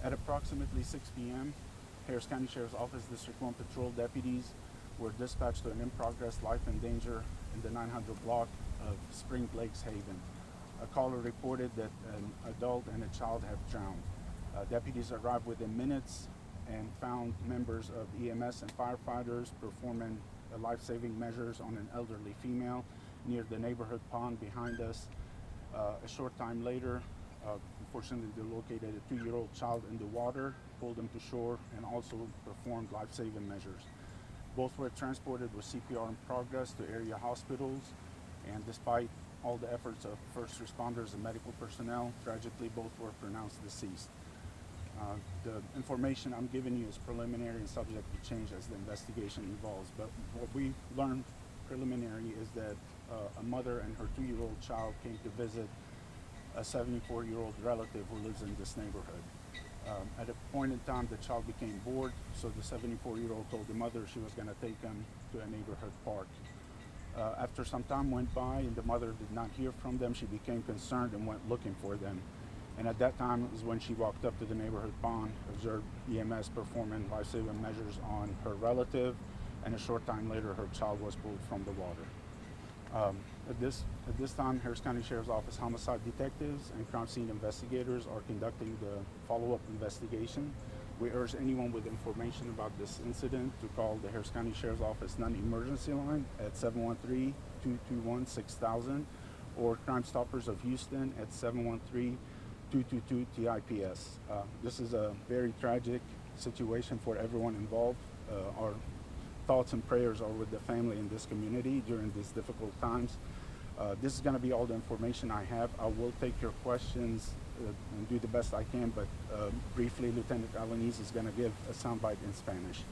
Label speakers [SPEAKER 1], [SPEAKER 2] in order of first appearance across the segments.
[SPEAKER 1] At approximately 6 p.m., Harris County Sheriff's Office District 1 patrol deputies were dispatched to an in-progress life in danger in the 900 block of Spring Lakes Haven. A caller reported that an adult and a child have drowned. Deputies arrived within minutes and found members of EMS and firefighters performing life-saving measures on an elderly female near the neighborhood pond behind us. A short time later, unfortunately, they located a 2-year-old child in the water, pulled him to shore, and also performed life-saving measures. Both were transported with CPR in progress to area hospitals, and despite all the efforts of first responders and medical personnel, tragically both were pronounced deceased. The information I'm giving you is preliminary and subject to change as the investigation evolves, but what we learned preliminary is that a mother and her 2-year-old child came to visit a 74-year-old relative who lives in this neighborhood. At a point in time, the child became bored, so the 74-year-old told the mother she was going to take him to a neighborhood park. After some time went by and the mother did not hear from them, she became concerned and went looking for them. And at that time is when she walked up to the neighborhood pond, observed EMS performing life-saving measures on her relative, and a short time later her child was pulled from the water. At this time, Harris County Sheriff's Office homicide detectives and crime scene investigators are conducting the follow-up investigation. We urge anyone with information about this incident to call the Harris County Sheriff's Office non-emergency line at 713-221-6000 or Crime Stoppers of Houston at 713-222-TIPS. This is a very tragic situation for everyone involved. Our thoughts and prayers are with the family in this community during these difficult times. This is going to be all the information I have. I will take your questions and do the best I can, but briefly, Lieutenant Alaniz is going to give a soundbite in Spanish.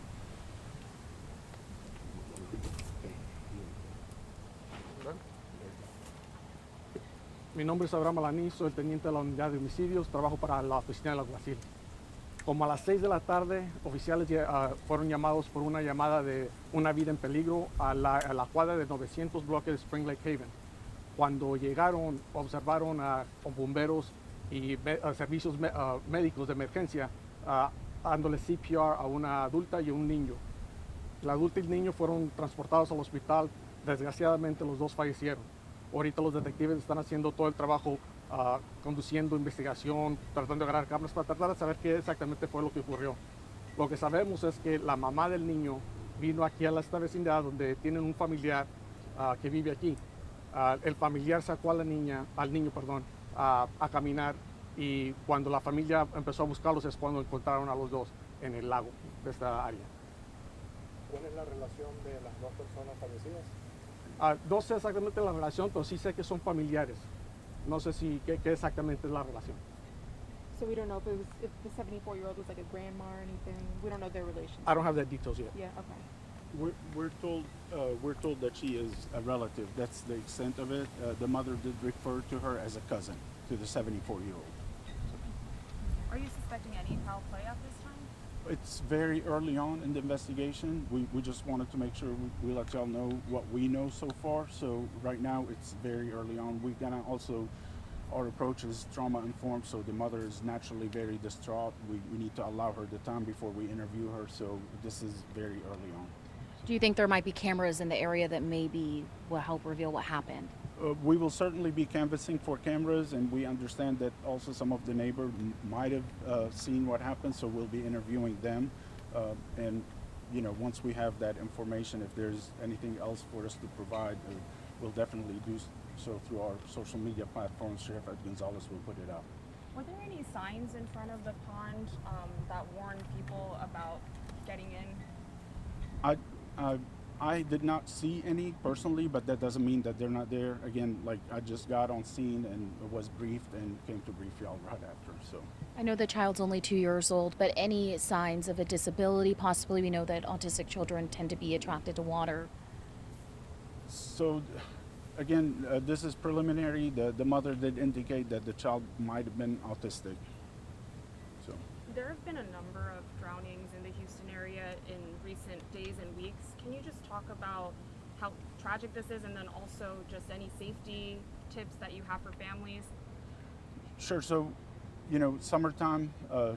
[SPEAKER 2] Mi nombre es Abraham Alaniz, soy el teniente de la unidad de homicidios, trabajo para la oficina del alguacil. Como a las 6 de la tarde, oficiales fueron llamados por una llamada de una vida en peligro a la cuadra de 900 bloques de Spring Lake Haven. Cuando llegaron, observaron a bomberos y servicios médicos de emergencia dándole CPR a una adulta y a un niño. La adulta y el niño fueron transportados al hospital. Desgraciadamente, los dos fallecieron. Ahorita los detectives están haciendo todo el trabajo, conduciendo investigación, tratando de agarrar cámaras para tratar de saber qué exactamente fue lo que ocurrió. Lo que sabemos es que la mamá del niño vino aquí a esta vecindad donde tienen un familiar que vive aquí. El familiar sacó al niño, a caminar, y cuando la familia empezó a buscarlos es cuando encontraron a los dos en el lago de esta área.
[SPEAKER 3] ¿Cuál es la relación de las dos personas fallecidas?
[SPEAKER 2] No sé exactamente la relación, pero sí sé que son familiares. No sé qué exactamente es la relación.
[SPEAKER 4] So we don't know if the 74-year-old was like a grandma or anything. We don't know their relationship.
[SPEAKER 2] I don't have the details yet.
[SPEAKER 4] Yeah, okay.
[SPEAKER 1] We're told that she is a relative. That's the extent of it. The mother did refer to her as a cousin to the 74-year-old.
[SPEAKER 5] Are you suspecting any foul play at this time?
[SPEAKER 1] It's very early on in the investigation. We just wanted to make sure we let y'all know what we know so far. So right now it's very early on. We're gonna also, our approach is trauma informed, so the mother is naturally very distraught. We need to allow her the time before we interview her, so this is very early on.
[SPEAKER 6] Do you think there might be cameras in the area that maybe will help reveal what happened?
[SPEAKER 1] We will certainly be canvassing for cameras, and we understand that also some of the neighbors might have seen what happened, so we'll be interviewing them. And you know, once we have that information, if there's anything else for us to provide, we'll definitely do so through our social media platforms. Sheriff Ed Gonzalez will put it out.
[SPEAKER 5] Were there any signs in front of the pond that warned people about getting in?
[SPEAKER 1] I did not see any personally, but that doesn't mean that they're not there. Again, like I just got on scene and was briefed and came to brief y'all right after. So
[SPEAKER 6] I know the child's only 2 years old, but any signs of a disability? Possibly, we know that autistic children tend to be attracted to water.
[SPEAKER 1] So again, this is preliminary. The mother did indicate that the child might have been autistic. So
[SPEAKER 5] There have been a number of drownings in the Houston area in recent days and weeks. Can you just talk about how tragic this is, and then also just any safety tips that you have for families?
[SPEAKER 1] sure. So You know, summertime,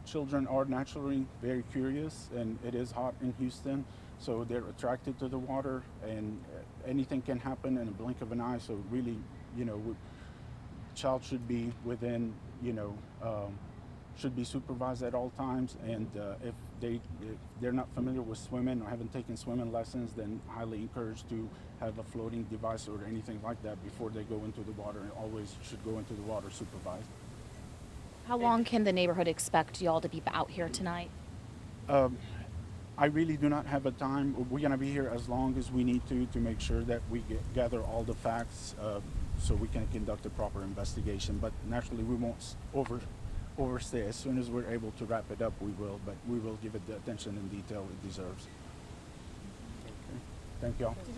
[SPEAKER 1] children are naturally very curious, and it is hot in Houston, so they're attracted to the water, and anything can happen in a blink of an eye. So really, you know, child should be within, should be supervised at all times, and if they're not familiar with swimming or haven't taken swimming lessons, then highly encouraged to have a floating device or anything like that before they go into the water, and always should go into the water supervised.
[SPEAKER 6] How long can the neighborhood expect y'all to be out here tonight?
[SPEAKER 1] I really do not have a time. We're going to be here as long as we need to make sure that we gather all the facts so we can conduct a proper investigation. But naturally, we won't overstay. As soon as we're able to wrap it up, we will. But we will give it the attention and detail it deserves. Okay. Thank y'all.